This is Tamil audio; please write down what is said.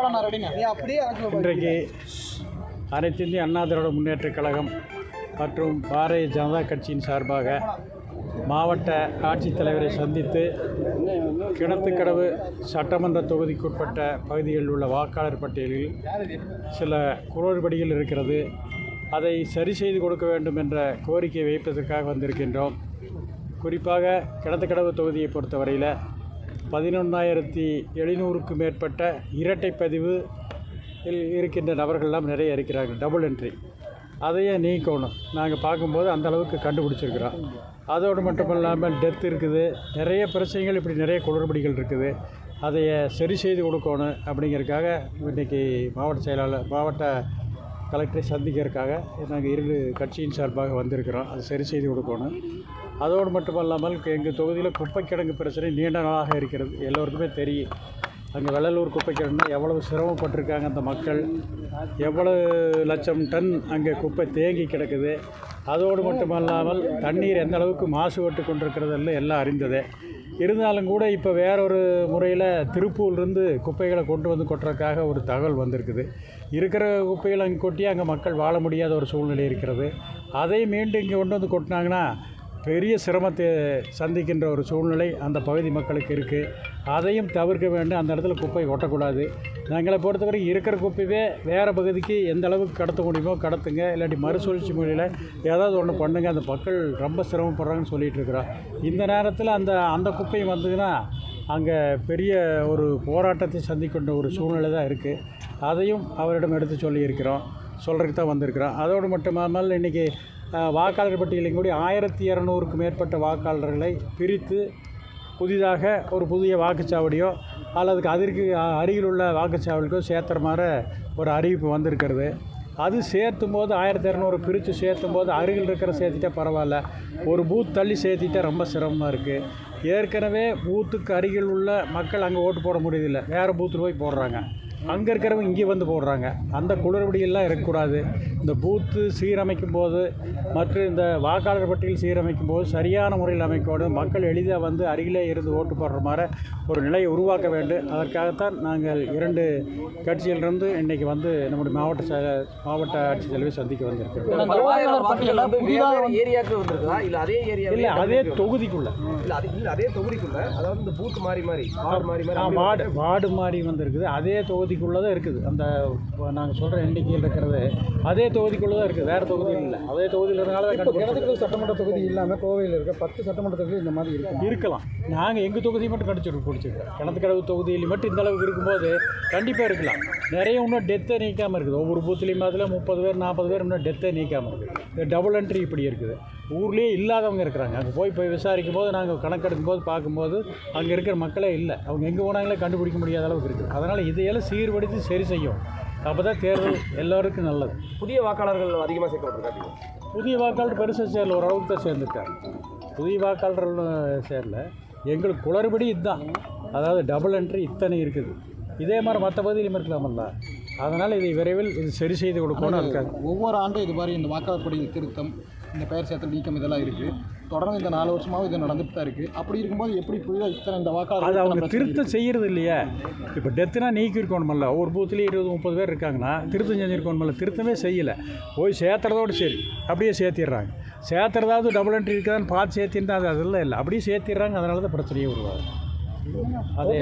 இன்றைக்கு அனைத்து இந்திய அண்ணா திராவிட முன்னேற்றக் கழகம் மற்றும் பாரதிய ஜனதா கட்சியின் சார்பாக மாவட்ட ஆட்சித்தலைவரை சந்தித்து கிணத்துக்கடவு சட்டமன்ற தொகுதிக்குட்பட்ட பகுதிகளில் உள்ள வாக்காளர் பட்டியலில் சில குளறுபடிகள் இருக்கிறது, அதை சரி செய்து கொடுக்க வேண்டும் என்ற கோரிக்கை வைப்பதற்காக வந்திருக்கின்றோம். குறிப்பாக கிணத்துக்கடவு தொகுதியை பொறுத்தவரையில் 11,700க்கும் மேற்பட்ட இரட்டை பதிவு இருக்கின்ற நபர்கள்லாம் நிறைய இருக்கிறார்கள். டபுள் என்ட்ரி அதையே நீக்கணும். நாங்கள் பார்க்கும்போது அந்தளவுக்கு கண்டுபிடிச்சிருக்கிறோம். அதோடு மட்டுமல்லாமல் டெத் இருக்குது, நிறைய பிரச்சனைகள், இப்படி நிறைய குளறுபடிகள் இருக்குது. அதைய சரி செய்து கொடுக்கணும் அப்படிங்கிறதுக்காக இன்றைக்கி மாவட்ட கலெக்டரை சந்திக்கிறதுக்காக நாங்கள் 2 கட்சியின் சார்பாக வந்திருக்கிறோம். அது சரி செய்து கொடுக்கணும். அதோடு மட்டுமல்லாமல் எங்கள் தொகுதியில் குப்பைக்கிடங்கு பிரச்சனை நீண்ட நாளாக இருக்கிறது. எல்லோருக்குமே தெரியும். அங்கே வெள்ளலூர் குப்பைக்கிடங்குனா எவ்வளவு சிரமப்பட்டிருக்காங்க அந்த மக்கள், எவ்வளவு லட்சம் டன் அங்கே குப்பை தேங்கி கிடக்குது. அதோடு மட்டுமல்லாமல் தண்ணீர் எந்த அளவுக்கு மாசுபட்டு கொண்டிருக்கிறதில்ல எல்லாம் அறிந்ததே. இருந்தாலும் கூட இப்போ வேறொரு முறையில் திருப்பூர்லேருந்து குப்பைகளை கொண்டு வந்து கொட்டுறதுக்காக ஒரு தகவல் வந்திருக்குது. இருக்கிற குப்பைகளை அங்கே கொட்டி அங்கே மக்கள் வாழ முடியாத ஒரு சூழ்நிலை இருக்கிறது. அதை மீண்டும் இங்கே கொண்டு வந்து கொட்டினாங்கன்னா பெரிய சிரமத்தை சந்திக்கின்ற ஒரு சூழ்நிலை அந்த பகுதி மக்களுக்கு இருக்குது. அதையும் தவிர்க்க வேண்டும். அந்த இடத்துல குப்பை கொட்டக்கூடாது. எங்களை பொறுத்தவரை இருக்கிற குப்பையே வேறு பகுதிக்கு எந்த அளவுக்கு கடத்த முடியுமோ கடத்துங்க, இல்லாட்டி மறுசுழற்சி முறையில் ஏதாவது ஒன்று பண்ணுங்கள். அந்த மக்கள் ரொம்ப சிரமப்படுறாங்கன்னு சொல்லிகிட்டு இருக்கிறோம். இந்த நேரத்தில் அந்த குப்பை வந்ததுன்னா அங்கே பெரிய ஒரு போராட்டத்தை சந்திக்கின்ற ஒரு சூழ்நிலை தான் இருக்குது. அதையும் அவரிடம் எடுத்து சொல்லியிருக்கிறோம், சொல்கிறதுக்கு தான் வந்திருக்கிறோம். அதோடு மட்டுமாமல் இன்றைக்கி வாக்காளர் பட்டியலில் கூடி 1,200க்கும் மேற்பட்ட வாக்காளர்களை பிரித்து புதிதாக ஒரு புதிய வாக்குச்சாவடியோ அல்லது அதற்கு அருகில் உள்ள வாக்குச்சாவடிக்கோ சேர்த்துற மாதிரி ஒரு அறிவிப்பு வந்திருக்கிறது. அது சேர்த்தும் போது 1,200 பிரித்து சேர்த்தும் போது அருகில் இருக்கிற சேர்த்துட்டா பரவாயில்ல, ஒரு பூத் தள்ளி சேர்த்திட்டா ரொம்ப சிரமமாக இருக்குது. ஏற்கனவே பூத்துக்கு அருகில் உள்ள மக்கள் அங்கே ஓட்டு போட முடியதில்லை, வேறு பூத்தில் போய் போடுறாங்க. அங்கே இருக்கிறவங்க இங்கே வந்து போடுறாங்க. அந்த குளறுபடியெல்லாம் இருக்கக்கூடாது. இந்த பூத்து சீரமைக்கும் போது மற்றும் இந்த வாக்காளர் பட்டியல் சீரமைக்கும் போது சரியான முறையில் அமைக்கணும். மக்கள் எளிதாக வந்து அருகிலே இருந்து ஓட்டு போடுற மாதிரி ஒரு நிலையை உருவாக்க வேண்டும். அதற்காகத்தான் நாங்கள் 2 கட்சியிலிருந்து இன்றைக்கி வந்து நம்முடைய மாவட்ட ஆட்சித்தலைவர் சந்திக்க வந்திருக்கிறோம். இல்லை, அதே தொகுதிக்குள்ளே அதாவது இந்த பூத் மாறி வார்டு மாறி வந்திருக்குது. அதே தொகுதிக்குள்ளே தான் இருக்குது. அந்த நாங்கள் சொல்கிற எண்ணிக்கையில் இருக்கிறது அதே தொகுதிக்குள்ளே தான் இருக்குது, வேறு தொகுதியில் இல்லை. அதே தொகுதியில் இருக்கிறனால தான் கிணத்துக்கடவு சட்டமன்ற தொகுதி இல்லாமல் கோவையில் இருக்க 10 சட்டமன்ற தொகுதி இந்த மாதிரி இருக்கலாம். நாங்கள் எங்கள் தொகுதியை மட்டும் பிடிச்சிருக்கோம். கிணத்துக்கடவு தொகுதியில் மட்டும் இந்த அளவுக்கு இருக்கும்போது கண்டிப்பாக இருக்கலாம். நிறைய இன்னும் டெத்தை நீக்காமல் இருக்குது. ஒவ்வொரு பூத்துலேயும் அதில் 30 பேர் 40 பேர் இன்னும் டெத்தை நீக்காமல் இருக்குது. இந்த டபுள் என்ட்ரி இப்படி இருக்குது. ஊர்லேயே இல்லாதவங்க இருக்கிறாங்க. அங்கே போய் விசாரிக்கும் போது நாங்கள் கணக்கெடுக்கும் போது பார்க்கும்போது அங்கே இருக்கிற மக்களே இல்லை. அவங்க எங்கே போனாங்களே கண்டுபிடிக்க முடியாத அளவுக்கு இருக்குது. அதனால் இதையெல்லாம் சீர்படுத்தி சரி செய்யும். அப்போ தான் தேர்தல் எல்லோருக்கும் நல்லது. புதிய வாக்காளர்கள் அதிகமாக சேர்க்கப்பட்டிருக்காங்க. புதிய வாக்காளர் பெருசாக சேரல, ஓரளவுக்கு தான் சேர்ந்துட்டாங்க. புதிய வாக்காளர்கள் சேரல. எங்களுக்கு குளறுபடி இதுதான். அதாவது டபுள் என்ட்ரி இத்தனை இருக்குது. இதே மாதிரி மற்ற பகுதியிலும் இருக்கலாமல்ல. அதனால் இதை விரைவில் இது சரி செய்து கொடுக்கணும். இருக்காது. ஒவ்வொரு ஆண்டும் இது மாதிரி இந்த வாக்காளர் பட்டியல் திருத்தம், இந்த பெயர் சேர்த்தல் நீக்கம் இதெல்லாம் இருக்குது. தொடர்ந்து இந்த 4 வருஷமாகவும் இது நடந்துட்டு தான் இருக்குது. அப்படி இருக்கும்போது எப்படி புதிதாக இந்த வாக்காளர் அது அவங்க திருத்தம் செய்கிறது இல்லையா? இப்போ டெத்துனா நீக்கி இருக்கணுமல்ல. ஒவ்வொரு பூத்துலேயும் 20-30 பேர் இருக்காங்கன்னா திருத்தம் செஞ்சுருக்கணுமல்ல. திருத்தமே செய்யலை. போய் சேர்த்துறதோடு சரி அப்படியே சேர்த்திடுறாங்க. சேர்த்துறதாவது டபுள் என்ட்ரி இருக்குதான்னு பார்த்து சேர்த்திருந்தா அதெல்லாம் இல்லை, அப்படியே சேர்த்திடுறாங்க. அதனால தான் பிரச்சனையே உருவாகுது. அதே